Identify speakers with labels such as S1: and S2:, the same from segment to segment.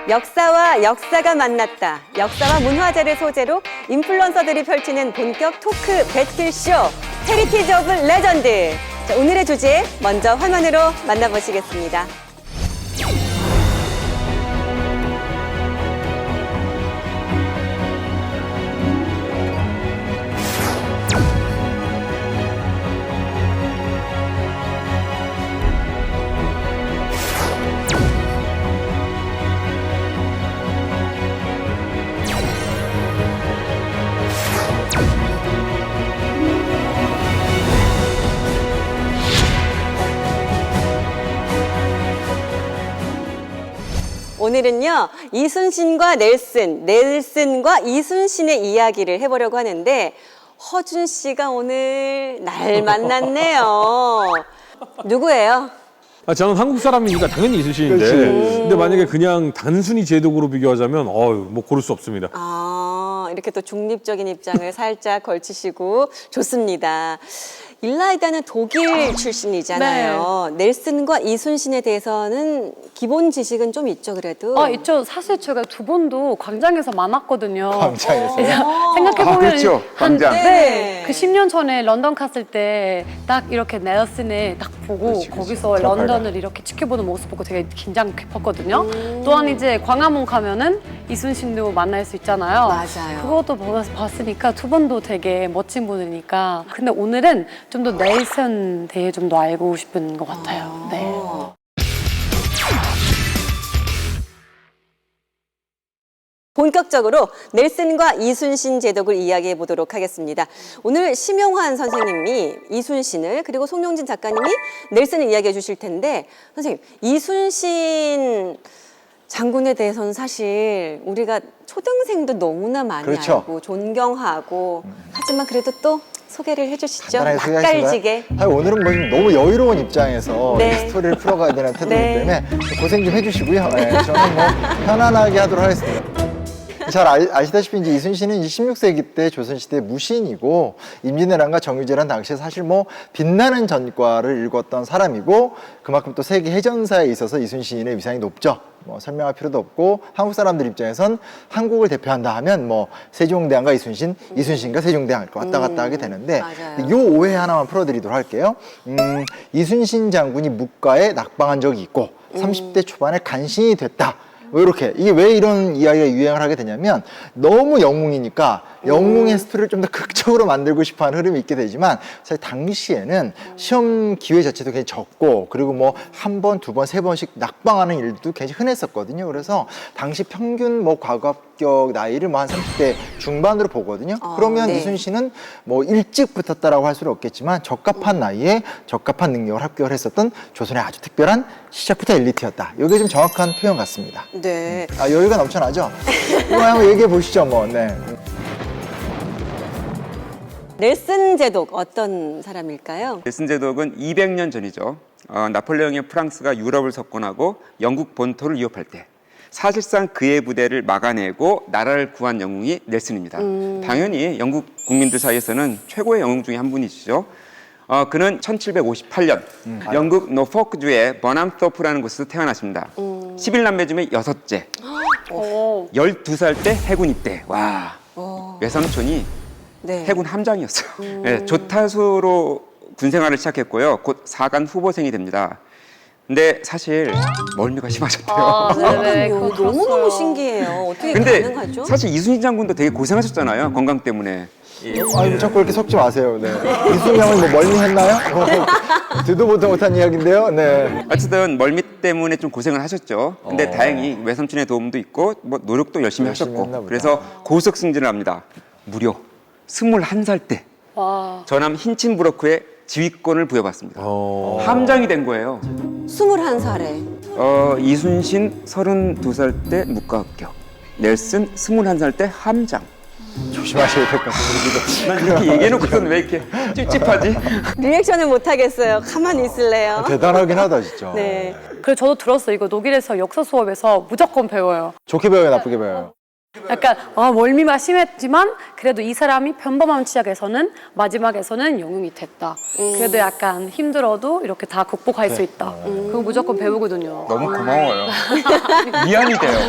S1: 역사와 역사가 만났다. 역사와 문화재를 소재로 인플루언서들이 펼치는 본격 토크 배틀쇼 헤리티지 오브 레전드. 자, 오늘의 주제 먼저 화면으로 만나보시겠습니다. 오늘은요, 이순신과 넬슨과 이순신의 이야기를 해보려고 하는데, 허준 씨가 오늘 날 만났네요. 누구예요?
S2: 저는 한국 사람이니까 당연히 이순신인데, 근데 만약에 그냥 단순히 제독으로 비교하자면, 뭐 고를 수 없습니다.
S1: 이렇게 또 중립적인 입장을 살짝 걸치시고 좋습니다. 일라이다는 독일 출신이잖아요. 네. 넬슨과 이순신에 대해서는 기본 지식은 좀 있죠, 그래도?
S3: 있죠. 사실 제가 두 번도 광장에서 만났거든요.
S4: 광장에서요?
S3: 생각해보면
S4: 그렇죠. 광장.
S3: 그 10년 전에 런던 갔을 때 딱 이렇게 넬슨을 딱 보고
S4: 그렇지.
S3: 거기서 런던을 이렇게 지켜보는 모습 보고 되게 긴장 깊었거든요. 또한 이제 광화문 가면은 이순신도 만날 수 있잖아요.
S1: 맞아요.
S3: 그것도 봤으니까 두 번도 되게 멋진 분이니까. 근데 오늘은 좀 더 넬슨 대해 좀 더 알고 싶은 것 같아요. 네.
S1: 본격적으로 넬슨과 이순신 제독을 이야기해 보도록 하겠습니다. 오늘 심용환 선생님이 이순신을 그리고 송영진 작가님이 넬슨을 이야기해 주실 텐데, 선생님, 이순신 장군에 대해서는 사실 우리가 초등생도 너무나 많이
S4: 그렇죠.
S1: 알고 존경하고 하지만 그래도 또 소개를 해주시죠.
S4: 간단하게
S1: 맛깔지게.
S4: 사실 오늘은 뭐 좀 너무 여유로운 입장에서
S1: 네.
S4: 이 스토리를 풀어가야 되는 태도이기
S1: 네.
S4: 때문에 고생 좀 해주시고요. 네, 저는 뭐 편안하게 하도록 하겠습니다. 잘 아시다시피 이제 이순신은 16세기 때 조선시대 무신이고 임진왜란과 정유재란 당시에 사실 뭐 빛나는 전과를 일궜던 사람이고 그만큼 또 세계 해전사에 있어서 이순신의 위상이 높죠. 뭐 설명할 필요도 없고 한국 사람들 입장에선 한국을 대표한다 하면 뭐 세종대왕과 이순신과 세종대왕 이렇게 왔다 갔다 하게 되는데
S1: 맞아요.
S4: 요 오해 하나만 풀어드리도록 할게요. 이순신 장군이 묵가에 낙방한 적이 있고 30대 초반에 간신이 됐다. 왜 이렇게 이게 왜 이런 이야기가 유행을 하게 되냐면 너무 영웅이니까 영웅의 스토리를 좀 더 극적으로 만들고 싶어하는 흐름이 있게 되지만 사실 당시에는 시험 기회 자체도 굉장히 적고 그리고 뭐 한 번, 두 번, 세 번씩 낙방하는 일도 굉장히 흔했었거든요. 그래서 당시 평균 뭐 과거합격 나이를 뭐 한 30대 중반으로 보거든요. 그러면
S1: 네.
S4: 이순신은 뭐 일찍 붙었다라고 할 수는 없겠지만 적합한 나이에 적합한 능력을 합격을 했었던 조선의 아주 특별한 시작부터 엘리트였다. 이게 좀 정확한 표현 같습니다.
S1: 네.
S4: 여유가 넘쳐나죠? 이거 한번 얘기해 보시죠, 뭐. 네.
S1: 넬슨 제독 어떤 사람일까요?
S5: 넬슨 제독은 200년 전이죠. 나폴레옹의 프랑스가 유럽을 석권하고 영국 본토를 위협할 때 사실상 그의 부대를 막아내고 나라를 구한 영웅이 넬슨입니다. 당연히 영국 국민들 사이에서는 최고의 영웅 중에 한 분이시죠. 그는 1758년 영국 노포크주의 버남토프라는 곳에서 태어나십니다. 11남매 중에 여섯째. 12살 때 해군 입대. 와, 외삼촌이
S1: 네.
S5: 해군 함장이었어요. 네, 조타수로 군 생활을 시작했고요. 곧 사관 후보생이 됩니다. 근데 사실 멀미가 심하셨대요.
S3: 네네, 그거
S1: 너무너무
S3: 들었어요.
S1: 신기해요. 어떻게
S5: 근데
S1: 가능하죠?
S5: 사실 이순신 장군도 되게 고생하셨잖아요. 건강 때문에.
S4: 아유, 자꾸 이렇게 섞지 마세요. 네. 이순명은 뭐 멀미했나요? 듣도 보도 못한 이야기인데요. 네.
S5: 어쨌든 멀미 때문에 좀 고생을 하셨죠. 근데 다행히 외삼촌의 도움도 있고 뭐 노력도 열심히
S4: 열심히 했나
S5: 하셨고
S4: 보다.
S5: 그래서 고속 승진을 합니다. 무려 21살 때
S3: 와.
S5: 전함 흰침부로크에 지휘권을 부여받습니다. 함장이 된 거예요.
S1: 21살에.
S5: 이순신 32살 때 묵가 합격, 넬슨 21살 때 함장.
S4: 조심하셔야 될 것 같아요.
S5: 난 이렇게 얘기해놓고서는 왜 이렇게 찝찝하지?
S1: 리액션을 못 하겠어요. 가만히 있을래요.
S4: 대단하긴 하다, 진짜.
S1: 네.
S3: 그래서 저도 들었어요. 이거 독일에서 역사 수업에서 무조건 배워요.
S4: 좋게 배워요, 나쁘게 배워요?
S3: 약간 멀미가 심했지만 그래도 이 사람이 평범한 시작에서는 마지막에서는 영웅이 됐다. 그래도 약간 힘들어도 이렇게 다 극복할 수 있다. 그거 무조건 배우거든요.
S5: 너무 고마워요. 미안이 돼요.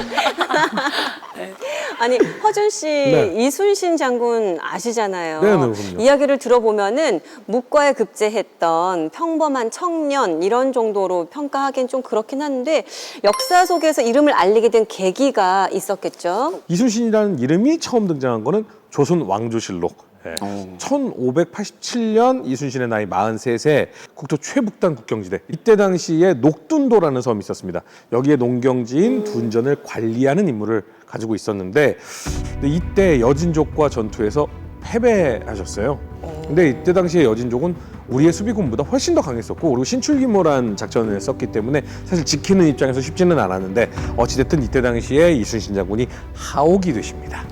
S1: 아니 허준 씨
S2: 네.
S1: 이순신 장군 아시잖아요.
S2: 네, 네, 그럼요.
S1: 이야기를 들어보면은 묵과에 급제했던 평범한 청년 이런 정도로 평가하기엔 좀 그렇긴 한데 역사 속에서 이름을 알리게 된 계기가 있었겠죠.
S2: 이순신이라는 이름이 처음 등장한 거는 조선 왕조실록. 1587년 이순신의 나이 43세, 국토 최북단 국경지대. 이때 당시에 녹둔도라는 섬이 있었습니다. 여기에 농경지인 둔전을 관리하는 임무를 가지고 있었는데 이때 여진족과 전투에서 패배하셨어요. 근데 이때 당시에 여진족은 우리의 수비군보다 훨씬 더 강했었고 그리고 신출귀몰한 작전을 썼기 때문에 사실 지키는 입장에서 쉽지는 않았는데 어찌됐든 이때 당시에 이순신 장군이 하옥이 되십니다.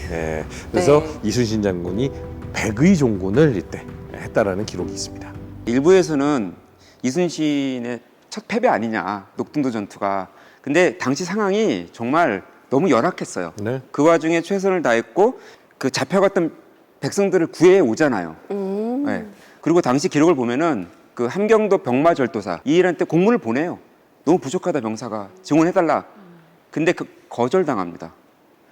S2: 네, 그래서
S1: 네.
S2: 이순신 장군이 백의 종군을 이때 했다라는 기록이 있습니다.
S5: 일부에서는 이순신의 첫 패배 아니냐, 녹등도 전투가. 근데 당시 상황이 정말 너무 열악했어요.
S2: 네.
S5: 그 와중에 최선을 다했고 그 잡혀갔던 백성들을 구해 오잖아요. 네. 그리고 당시 기록을 보면은 그 함경도 병마절도사 이 일한테 공문을 보내요. 너무 부족하다 병사가 증언해달라. 근데 그 거절당합니다.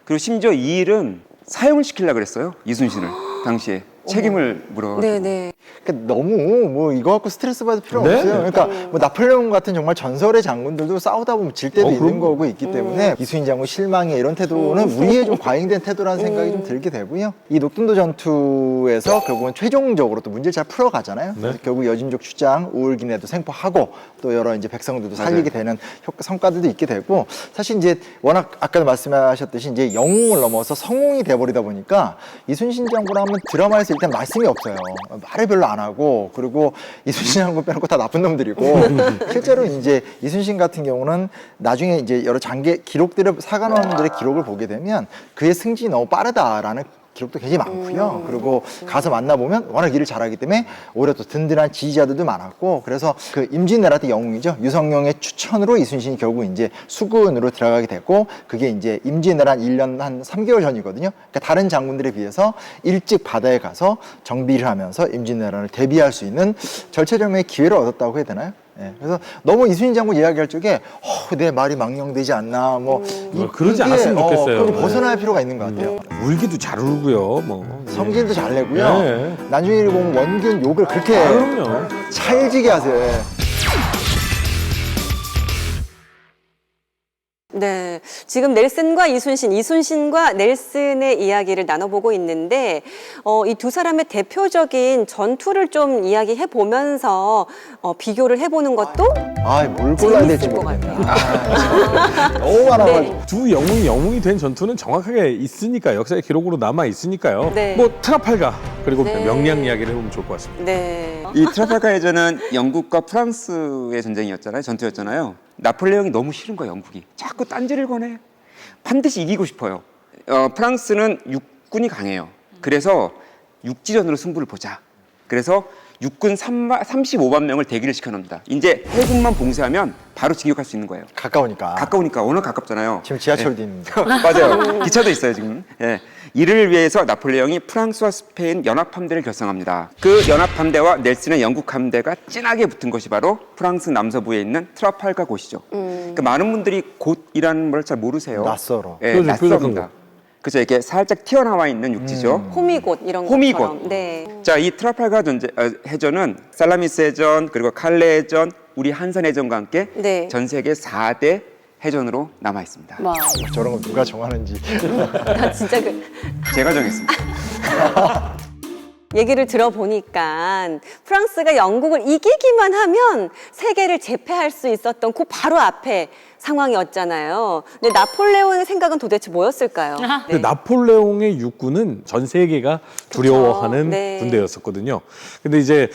S5: 그리고 심지어 이 일은 사형을 시키려고 그랬어요. 이순신을 당시에 책임을 물어가지고.
S1: 네네.
S4: 그러니까 너무 뭐 이거 갖고 스트레스 받을 필요
S2: 네?
S4: 없어요. 그러니까 뭐 나폴레옹 같은 정말 전설의 장군들도 싸우다 보면 질 때도 있는
S2: 그럼요.
S4: 거고 있기 때문에 이순신 장군 실망에 이런 태도는 우리의 좀 과잉된 태도라는 생각이 좀 들게 되고요. 이 녹둔도 전투에서 결국은 최종적으로 또 문제를 잘 풀어가잖아요. 그래서 결국 여진족 주장 우울기내도 생포하고 또 여러 이제 백성들도 살리게 되는 성과들도 있게 되고 사실 이제 워낙 아까도 말씀하셨듯이 이제 영웅을 넘어서 성웅이 돼버리다 보니까 이순신 장군 하면 드라마에서 일단 말씀이 없어요. 말을 별로 안 하고 그리고 이순신 장군 빼놓고 다 나쁜 놈들이고 실제로 이제 이순신 같은 경우는 나중에 이제 여러 장계 기록들을 사관원들의 기록을 보게 되면 그의 승진이 너무 빠르다라는 기록도 굉장히 많고요. 그리고 가서 만나보면 워낙 일을 잘하기 때문에 오히려 또 든든한 지지자들도 많았고 그래서 그 임진왜란 영웅이죠. 유성룡의 추천으로 이순신이 결국 이제 수군으로 들어가게 됐고 그게 이제 임진왜란 1년 한 3개월 전이거든요. 그러니까 다른 장군들에 비해서 일찍 바다에 가서 정비를 하면서 임진왜란을 대비할 수 있는 절체절명의 기회를 얻었다고 해야 되나요? 예, 그래서 너무 이순신 장군 이야기할 적에 내 말이 망령되지 않나
S2: 그러지 않았으면 좋겠어요.
S4: 그걸 벗어날 필요가 있는 것 같아요.
S2: 울기도 잘 울고요. 뭐
S4: 성질도 잘 내고요.
S2: 네.
S4: 나중에 보면 원균 욕을 그렇게
S2: 그럼요.
S4: 찰지게 하세요. 예.
S1: 네, 지금 넬슨과 이순신, 이순신과 넬슨의 이야기를 나눠보고 있는데 이 두 사람의 대표적인 전투를 좀 이야기해 보면서 비교를 해보는 것도
S4: 뭘 골라야 될지
S1: 재밌을 것
S4: 모르겠네요.
S1: 같아요.
S4: 너무 많아가지고.
S2: 두 영웅이 된 전투는 정확하게 있으니까 역사의 기록으로 남아 있으니까요.
S1: 네.
S2: 뭐 트라팔가 그리고
S1: 네.
S2: 명량 이야기를 해보면 좋을 것 같습니다.
S1: 네.
S5: 이 트라팔가 해전은 영국과 프랑스의 전쟁이었잖아요. 전투였잖아요. 나폴레옹이 너무 싫은 거예요. 영국이 자꾸 딴지를 거네. 반드시 이기고 싶어요. 프랑스는 육군이 강해요. 그래서 육지전으로 승부를 보자. 그래서 육군 35만 명을 대기를 시켜놓습니다. 이제 해군만 봉쇄하면 바로 진격할 수 있는 거예요.
S4: 가까우니까.
S5: 가까우니까 워낙 가깝잖아요.
S4: 지금 지하철도 있는데.
S5: 맞아요. 기차도 있어요 지금. 예. 이를 위해서 나폴레옹이 프랑스와 스페인 연합함대를 결성합니다. 그 연합함대와 넬슨의 영국 함대가 진하게 붙은 것이 바로 프랑스 남서부에 있는 트라팔가 곳이죠. 그러니까 많은 분들이 곳이라는 걸 잘 모르세요.
S4: 낯설어.
S5: 예,
S2: 그렇죠, 뾰족한
S5: 낯섭니다.
S2: 거.
S5: 그래서 이렇게 살짝 튀어나와 있는 육지죠.
S1: 호미곶 이런
S5: 호미곶.
S1: 것처럼. 네.
S5: 자, 이 트라팔가 해전은 살라미스 해전 그리고 칼레 해전, 우리 한산 해전과 함께
S1: 네.
S5: 전 세계 4대 해전으로 남아 있습니다.
S3: 와.
S4: 저런 거 누가 정하는지.
S1: 나 진짜
S5: 제가 정했습니다.
S1: 얘기를 들어보니까 프랑스가 영국을 이기기만 하면 세계를 제패할 수 있었던 그 바로 앞에 상황이었잖아요. 근데 나폴레옹의 생각은 도대체 뭐였을까요?
S2: 근데 나폴레옹의 육군은 전 세계가 두려워하는
S1: 네.
S2: 군대였었거든요. 근데 이제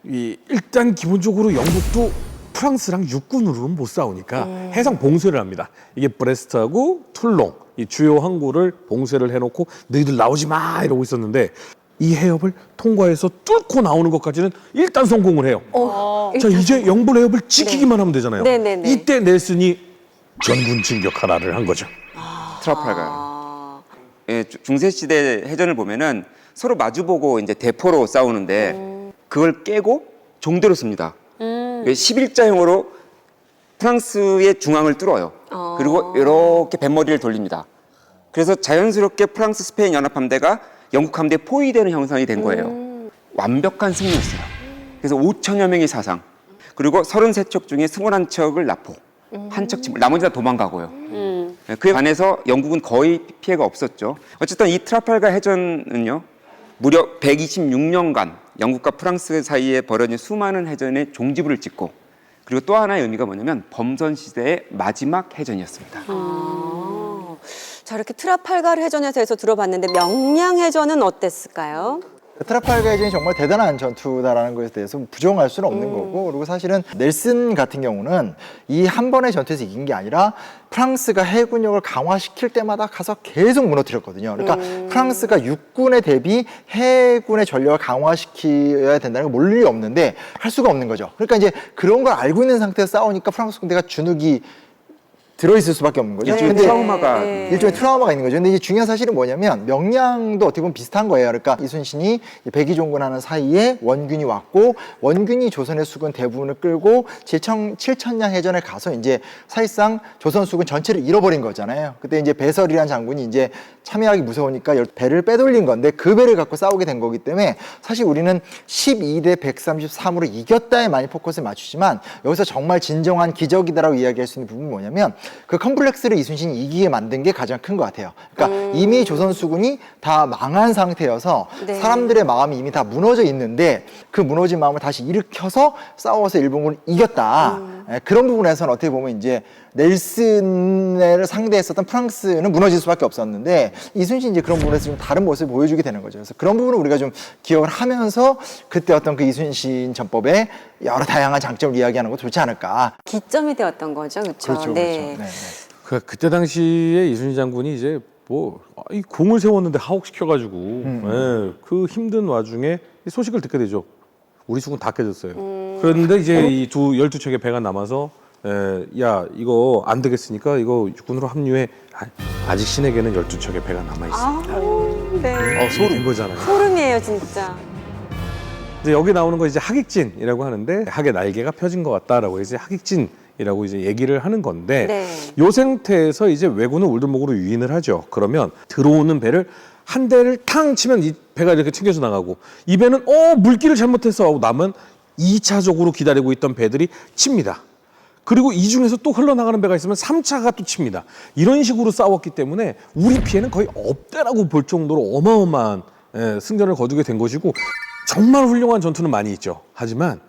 S2: 일단 기본적으로 영국도 프랑스랑 육군으로는 못 싸우니까 해상 봉쇄를 합니다. 이게 브레스트하고 툴롱 이 주요 항구를 봉쇄를 해놓고 너희들 나오지 마 이러고 있었는데 이 해협을 통과해서 뚫고 나오는 것까지는 일단 성공을 해요. 자 이제 영불 해협을 지키기만 하면 되잖아요.
S1: 네네네.
S2: 이때 넬슨이 전군 진격하라를 한 거죠.
S5: 트라팔가. 중세시대 해전을 보면은 서로 마주보고 이제 대포로 싸우는데 그걸 깨고 종대로 씁니다. 11자형으로 프랑스의 중앙을 뚫어요. 그리고 이렇게 뱃머리를 돌립니다. 그래서 자연스럽게 프랑스 스페인 연합함대가 영국 함대에 포위되는 형상이 된 거예요. 완벽한 승리였어요. 그래서 5천여 명이 사상, 그리고 33척 중에 21척을 납포, 한 척 침몰, 나머지 다 도망가고요. 그에 반해서 영국은 거의 피해가 없었죠. 어쨌든 이 트라팔가 해전은요, 무려 126년간 영국과 프랑스 사이에 벌어진 수많은 해전의 종지부를 찍고, 그리고 또 하나의 의미가 뭐냐면 범선 시대의 마지막 해전이었습니다.
S1: 자, 이렇게 트라팔가르 해전에 대해서 들어봤는데 명량 해전은 어땠을까요?
S4: 트라팔가 해전이 정말 대단한 전투다라는 것에 대해서 부정할 수는 없는 거고, 그리고 사실은 넬슨 같은 경우는 이 한 번의 전투에서 이긴 게 아니라 프랑스가 해군력을 강화시킬 때마다 가서 계속 무너뜨렸거든요. 그러니까 프랑스가 육군에 대비 해군의 전력을 강화시켜야 된다는 게 몰 일이 없는데 할 수가 없는 거죠. 그러니까 이제 그런 걸 알고 있는 상태에서 싸우니까 프랑스 군대가 주눅이 들어있을 수밖에 없는 거죠.
S5: 일종의
S4: 근데
S5: 트라우마가
S4: 일종의 트라우마가 있는 거죠. 근데 이제 중요한 사실은 뭐냐면 명량도 어떻게 보면 비슷한 거예요. 그러니까 이순신이 백의종군하는 사이에 원균이 왔고, 원균이 조선의 수군 대부분을 끌고 칠천량 해전에 가서 이제 사실상 조선 수군 전체를 잃어버린 거잖아요. 그때 이제 배설이라는 장군이 이제 참여하기 무서우니까 배를 빼돌린 건데 그 배를 갖고 싸우게 된 거기 때문에 사실 우리는 12대 133으로 이겼다에 많이 포커스를 맞추지만 여기서 정말 진정한 기적이다라고 이야기할 수 있는 부분은 뭐냐면 그 컴플렉스를 이순신이 이기게 만든 게 가장 큰 것 같아요. 그러니까 이미 조선 수군이 다 망한 상태여서
S1: 네. 사람들의
S4: 사람들의 마음이 이미 다 무너져 있는데 그 무너진 마음을 다시 일으켜서 싸워서 일본군을 이겼다. 그런 부분에서는 어떻게 보면 이제 넬슨을 상대했었던 프랑스는 무너질 수밖에 없었는데 이순신이 이제 그런 부분에서 좀 다른 모습을 보여주게 되는 거죠. 그래서 그런 부분을 우리가 좀 기억을 하면서 그때 어떤 그 이순신 전법의 여러 다양한 장점을 이야기하는 것도 좋지 않을까.
S1: 기점이 되었던 거죠, 그렇죠?
S4: 그렇죠,
S1: 네.
S4: 그렇죠. 네.
S2: 그때 당시에 이순신 장군이 이제 이 공을 세웠는데 하옥시켜가지고 그 힘든 와중에 이 소식을 듣게 되죠. 우리 수군 다 깨졌어요. 그런데 이제 이 12척의 배가 남아서 야 이거 안 되겠으니까 이거 육군으로 합류해. 아직 신에게는 12척의 배가 남아있어.
S1: 네.
S2: 소름 거잖아요.
S1: 소름이에요, 진짜.
S2: 이제 여기 나오는 거 이제 하객진이라고 하는데 학의 날개가 펴진 것 같다라고 이제 하객진이라고 이제 얘기를 하는 건데
S1: 네.
S2: 요 상태에서 이제 왜군은 울들목으로 유인을 하죠. 그러면 들어오는 배를 한 대를 탕 치면 이 배가 이렇게 튕겨져 나가고 이 배는 물길을 잘못해서 하고 남은 2차적으로 기다리고 있던 배들이 칩니다. 그리고 이 중에서 또 흘러나가는 배가 있으면 3차가 또 칩니다. 이런 식으로 싸웠기 때문에 우리 피해는 거의 없다라고 볼 정도로 어마어마한 승전을 거두게 된 것이고 정말 훌륭한 전투는 많이 있죠. 하지만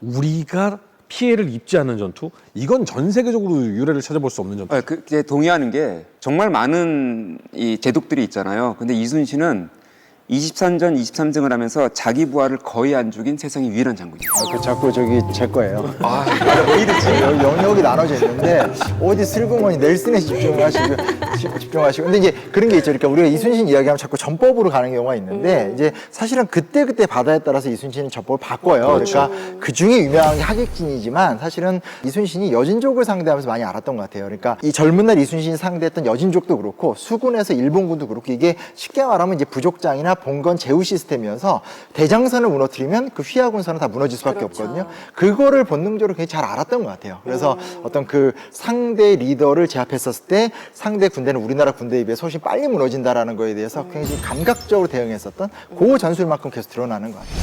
S2: 우리가 피해를 입지 않는 전투, 이건 전 세계적으로 유례를 찾아볼 수 없는 전투.
S5: 그게 동의하는 게 정말 많은 이 제독들이 있잖아요. 근데 이순신은 23전 23승을 하면서 자기 부하를 거의 안 죽인 세상에 유일한 장군이에요.
S4: 그 자꾸 저기 제 거예요.
S5: 왜 이러지?
S4: 영역이 나눠져 있는데 어디 슬그머니 넬슨에 집중하시고 근데 이제 그런 게 있죠. 그러니까 우리가 이순신 이야기하면 자꾸 전법으로 가는 경우가 있는데 이제 사실은 그때 바다에 따라서 이순신은 전법을 바꿔요. 그러니까 그 중에 유명한 게 하객진이지만 사실은 이순신이 여진족을 상대하면서 많이 알았던 것 같아요. 그러니까 이 젊은 날 이순신이 상대했던 여진족도 그렇고 수군에서 일본군도 그렇고 이게 쉽게 말하면 이제 부족장이나 봉건 제후 시스템이어서 대장선을 무너뜨리면 그 휘하군선은 다 무너질 수밖에 없거든요. 그거를 본능적으로 굉장히 잘 알았던 것 같아요. 그래서 어떤 그 상대 리더를 제압했었을 때 상대 군대는 우리나라 군대에 비해 훨씬 빨리 무너진다라는 거에 대해서 굉장히 감각적으로 대응했었던 그 전술만큼 계속 드러나는 것 같아요.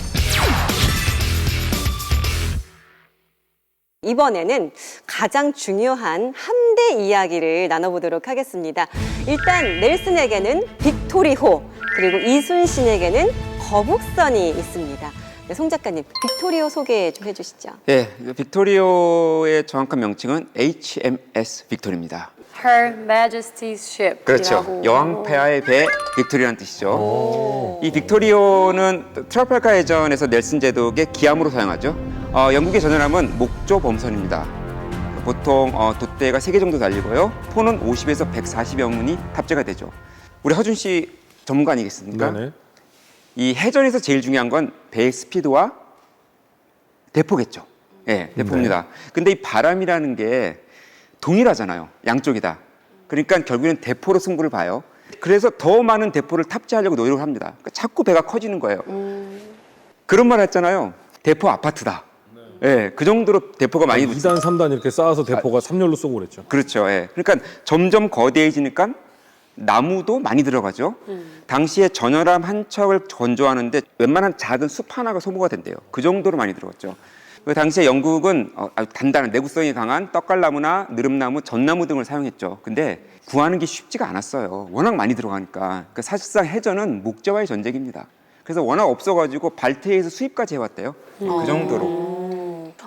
S1: 이번에는 가장 중요한 함대 이야기를 나눠보도록 하겠습니다. 일단 넬슨에게는 빅토리호, 그리고 이순신에게는 거북선이 있습니다. 네, 송 작가님, 빅토리호 소개 좀 해주시죠.
S5: 네, 빅토리오의 정확한 명칭은 HMS 빅토리입니다.
S3: Her Majesty's Ship.
S5: 그렇죠. 여왕폐하의 배 빅토리라는 뜻이죠. 이 빅토리오는 트라팔가 해전에서 넬슨 제독의 기함으로 사용하죠. 영국의 전연함은 목조 범선입니다. 보통 돛대가 3개 정도 달리고요. 포는 50에서 140여 문이 탑재가 되죠. 우리 허준 씨 전문가 아니겠습니까?
S2: 네네.
S5: 이 해전에서 제일 중요한 건 배의 스피드와 대포겠죠. 네, 대포입니다. 근데 이 바람이라는 게 동일하잖아요. 양쪽이다. 그러니까 결국에는 대포로 승부를 봐요. 그래서 더 많은 대포를 탑재하려고 노력을 합니다. 그러니까 자꾸 배가 커지는 거예요. 그런 말 했잖아요. 대포 아파트다. 예, 그 정도로 대포가 많이
S2: 2단, 3단 이렇게 쌓아서 대포가 3열로 쏘고 그랬죠.
S5: 그렇죠. 예. 그러니까 점점 거대해지니까 나무도 많이 들어가죠. 당시에 전열함 한 척을 건조하는데 웬만한 작은 숲 하나가 소모가 된대요. 그 정도로 많이 들어갔죠. 그 당시에 영국은 아주 단단한 내구성이 강한 떡갈나무나 느릅나무, 전나무 등을 사용했죠. 근데 구하는 게 쉽지가 않았어요. 워낙 많이 들어가니까. 그러니까 사실상 해전은 목재와의 전쟁입니다. 그래서 워낙 없어가지고 발트해에서 수입까지 해왔대요. 그 정도로.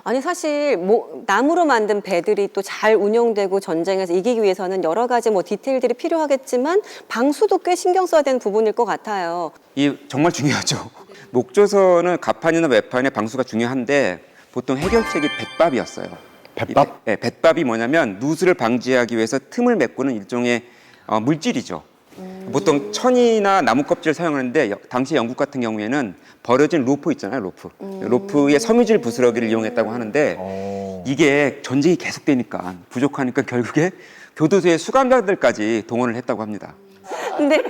S1: 아니 사실 뭐 나무로 만든 배들이 또 잘 운용되고 전쟁에서 이기기 위해서는 여러 가지 뭐 디테일들이 필요하겠지만 방수도 꽤 신경 써야 되는 부분일 것 같아요.
S5: 이 정말 중요하죠. 목조선은 갑판이나 외판의 방수가 중요한데 보통 해결책이 뱃밥이었어요.
S4: 뱃밥?
S5: 네, 뱃밥이 뭐냐면 누수를 방지하기 위해서 틈을 메꾸는 일종의 물질이죠. 보통 천이나 나무 껍질을 사용하는데 당시 영국 같은 경우에는 버려진 로프 있잖아요, 로프. 로프의 섬유질 부스러기를 이용했다고 하는데 이게 전쟁이 계속되니까 부족하니까 결국에 교도소의 수감자들까지 동원을 했다고 합니다.
S1: 근데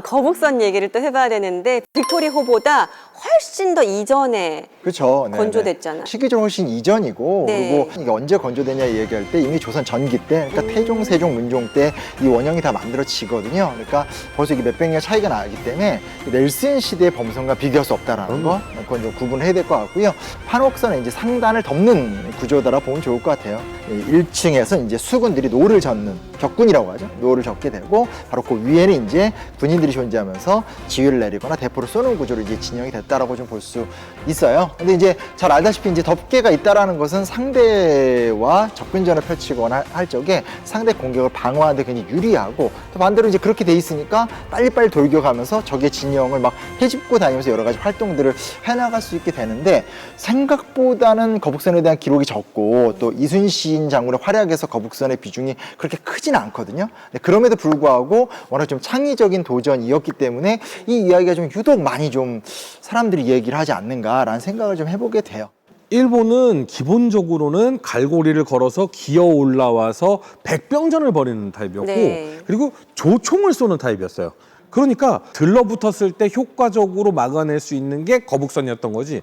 S1: 거북선 얘기를 또 해봐야 되는데 빅토리호보다 훨씬 더 이전에
S4: 그렇죠. 네,
S1: 건조됐잖아요.
S4: 네. 시기적으로 훨씬 이전이고
S1: 네.
S4: 그리고 이게 언제 건조되냐 얘기할 때 이미 조선 전기 때, 그러니까 태종, 세종, 문종 때 이 원형이 다 만들어지거든요. 그러니까 벌써 이게 몇백 년 차이가 나기 때문에 넬슨 시대의 범선과 비교할 수 없다라는 거, 그건 좀 구분을 해야 될 것 같고요. 판옥선은 이제 상단을 덮는 구조다라 보면 좋을 것 같아요. 1층에서 이제 수군들이 노를 젓는 격군이라고 하죠. 노를 젓게 되고 바로 그 위에는 이제 군인들이 존재하면서 지휘를 내리거나 대포를 쏘는 구조로 이제 진영이 됐다라고 좀 볼 수 있어요. 근데 이제 잘 알다시피 이제 덮개가 있다라는 것은 상대와 접근전을 펼치거나 할 적에 상대 공격을 방어하는데 굉장히 유리하고 또 반대로 이제 그렇게 돼 있으니까 빨리빨리 돌격하면서 적의 진영을 막 헤집고 다니면서 여러 가지 활동들을 해나갈 수 있게 되는데 생각보다는 거북선에 대한 기록이 적고 또 이순신 장군의 활약에서 거북선의 비중이 그렇게 크진 않거든요. 근데 그럼에도 불구하고 워낙 좀 창의적인 도전이었기 때문에 이 이야기가 좀 유독 많이 좀 사람들이 얘기를 하지 않는가라는 생각을 좀 해보게 돼요.
S2: 일본은 기본적으로는 갈고리를 걸어서 기어 올라와서 백병전을 벌이는 타입이었고
S1: 네.
S2: 그리고 조총을 쏘는 타입이었어요. 그러니까 들러붙었을 때 효과적으로 막아낼 수 있는 게 거북선이었던 거지.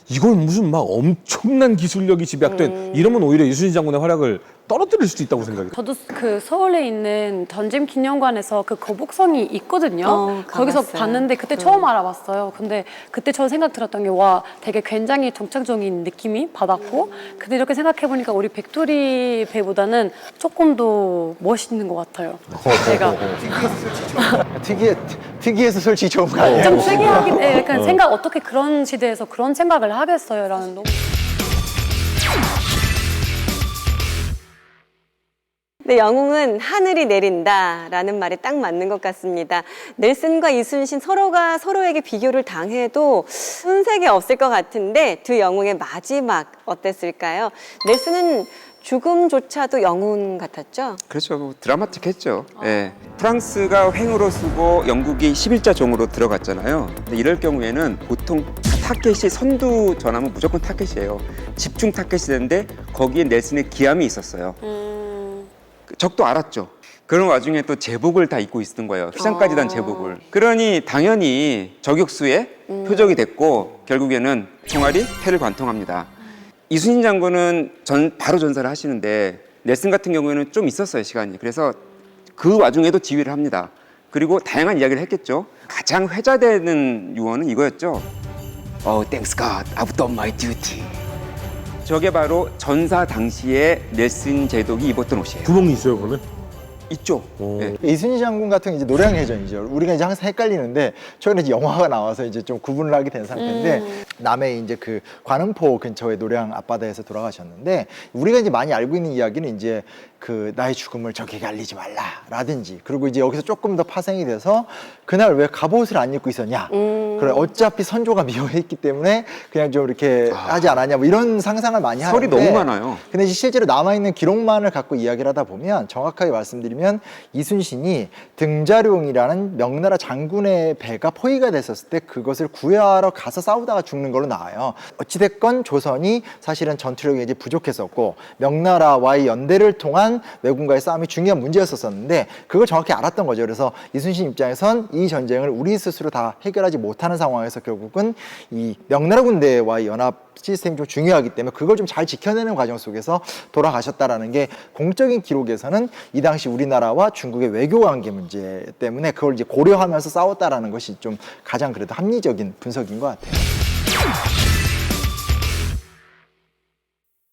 S2: 이걸 무슨 막 엄청난 기술력이 집약된 이러면 오히려 이순신 장군의 활약을 떨어뜨릴 수도 있다고 생각해요.
S3: 저도 그 서울에 있는 전쟁 기념관에서 그 거북선이 있거든요. 거기서
S1: 가봤어요.
S3: 봤는데 그때 처음 알아봤어요. 근데 그때 저는 생각 들었던 게 와 되게 굉장히 정착적인 느낌이 받았고 근데 이렇게 생각해보니까 우리 빅토리 배보다는 조금 더 멋있는 것 같아요. 제가
S4: 특이해서 솔직히 좋은 거 아니에요?
S3: 좀 특이하긴 해. 약간 생각 어떻게 그런 시대에서 그런 생각을 하겠어요라는 너무.
S1: 네, 영웅은 하늘이 내린다라는 말에 딱 맞는 것 같습니다. 넬슨과 이순신 서로가 서로에게 비교를 당해도 손색이 없을 것 같은데 두 영웅의 마지막 어땠을까요? 넬슨은 죽음조차도 영웅 같았죠?
S5: 그렇죠. 드라마틱했죠. 예. 프랑스가 횡으로 쓰고 영국이 11자 종으로 들어갔잖아요. 근데 이럴 경우에는 보통 타켓이 선두 전하면 무조건 타켓이에요. 집중 타켓이 되는데 거기에 넬슨의 기함이 있었어요. 적도 알았죠. 그런 와중에 또 제복을 다 입고 있었던 거예요. 휘장까지 단 제복을. 그러니 당연히 저격수의 표적이 됐고 결국에는 총알이 패를 관통합니다. 이순신 장군은 바로 전사를 하시는데 넬슨 같은 경우에는 좀 있었어요, 시간이. 그래서 그 와중에도 지휘를 합니다. 그리고 다양한 이야기를 했겠죠. 가장 회자되는 유언은 이거였죠. Thanks God, I've done my duty. 저게 바로 전사 당시에 넬슨 제독이 입었던 옷이에요.
S2: 구멍이 있어요, 그러면?
S5: 있죠. 예.
S4: 이순신 장군 같은 게 이제 노량해전이죠. 우리가 이제 항상 헷갈리는데 최근에 이제 영화가 나와서 이제 좀 구분을 하게 된 상태인데 남해 이제 그 관음포 근처의 노량 앞바다에서 돌아가셨는데 우리가 이제 많이 알고 있는 이야기는 이제 그 나의 죽음을 적에게 알리지 말라라든지 그리고 이제 여기서 조금 더 파생이 돼서 그날 왜 갑옷을 안 입고 있었냐 그래 어차피 선조가 미워했기 때문에 그냥 좀 이렇게 하지 않았냐 뭐 이런 상상을 많이 하는데
S5: 설이 너무 많아요.
S4: 근데 이제 실제로 남아있는 기록만을 갖고 이야기를 하다 보면 정확하게 말씀드리면 이순신이 등자룡이라는 명나라 장군의 배가 포위가 됐었을 때 그것을 구해하러 가서 싸우다가 죽는 걸로 나와요. 어찌됐건 조선이 사실은 전투력이 이제 부족했었고 명나라와의 연대를 통한 왜군과의 싸움이 중요한 문제였었는데 그걸 정확히 알았던 거죠. 그래서 이순신 입장에선 이 전쟁을 우리 스스로 다 해결하지 못하는 상황에서 결국은 이 명나라 군대와의 연합 시스템이 좀 중요하기 때문에 그걸 좀 잘 지켜내는 과정 속에서 돌아가셨다라는 게 공적인 기록에서는 이 당시 우리나라와 중국의 외교 관계 문제 때문에 그걸 이제 고려하면서 싸웠다라는 것이 좀 가장 그래도 합리적인 분석인 것 같아요.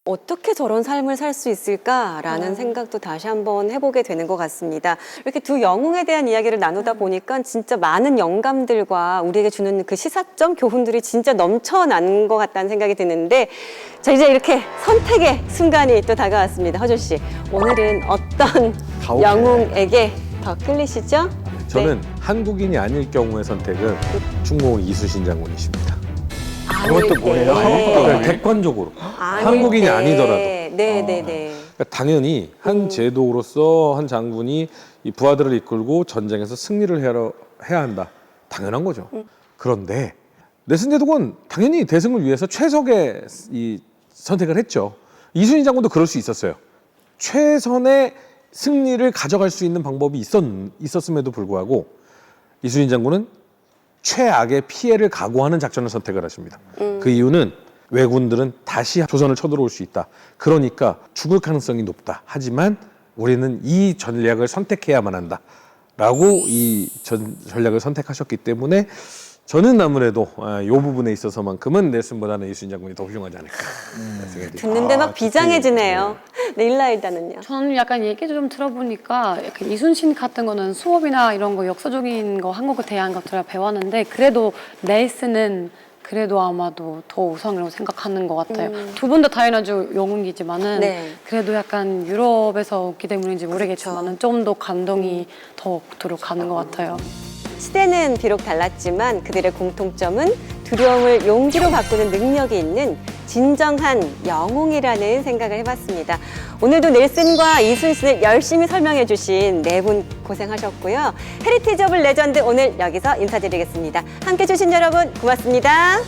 S1: 어떻게 저런 삶을 살 수 있을까라는 생각도 다시 한번 해보게 되는 것 같습니다. 이렇게 두 영웅에 대한 이야기를 나누다 보니까 진짜 많은 영감들과 우리에게 주는 그 시사점, 교훈들이 진짜 넘쳐난 것 같다는 생각이 드는데 자 이제 이렇게 선택의 순간이 또 다가왔습니다. 허준 씨, 오늘은 어떤
S4: 가오케.
S1: 영웅에게 더 끌리시죠?
S2: 저는 한국인이 아닐 경우의 선택은 충무공 이순신 장군이십니다.
S4: 그것도 뭐예요?
S2: 그러니까 객관적으로 한국인이 아니더라도
S1: 네네네.
S2: 그러니까 당연히 한 제도로서 한 장군이 이 부하들을 이끌고 전쟁에서 승리를 해야 한다. 당연한 거죠. 그런데 넬슨 제독은 당연히 대승을 위해서 최적의 이 선택을 했죠. 이순신 장군도 그럴 수 있었어요. 최선의 승리를 가져갈 수 있는 방법이 있었음에도 불구하고 이순신 장군은 최악의 피해를 각오하는 작전을 선택을 하십니다. 그 이유는 왜군들은 다시 조선을 쳐들어올 수 있다. 그러니까 죽을 가능성이 높다. 하지만 우리는 이 전략을 선택해야만 한다. 라고 이 전략을 선택하셨기 때문에 저는 아무래도 이 부분에 있어서만큼은 넬슨보다는 이순신 장군이 더 훌륭하지 않을까 생각이 듭니다.
S1: 듣는데 막 비장해지네요. 네, 일라일다는요.
S3: 저는 약간 얘기 좀 들어보니까 약간 이순신 같은 거는 수업이나 이런 거 역사적인 거 한국에 대한 것들을 배웠는데 그래도 넬슨은 그래도 아마도 더 우상이라고 생각하는 것 같아요. 두 분 다 당연하죠 영웅이지만은
S1: 네.
S3: 그래도 약간 유럽에서 없기 때문인지 모르겠지만은 좀 더 감동이 더 도록 가는 것 같아요.
S1: 시대는 비록 달랐지만 그들의 공통점은 두려움을 용기로 바꾸는 능력이 있는 진정한 영웅이라는 생각을 해봤습니다. 오늘도 넬슨과 이순신을 열심히 설명해 주신 네 분 고생하셨고요. 헤리티지 오브 레전드 오늘 여기서 인사드리겠습니다. 함께 해주신 여러분 고맙습니다.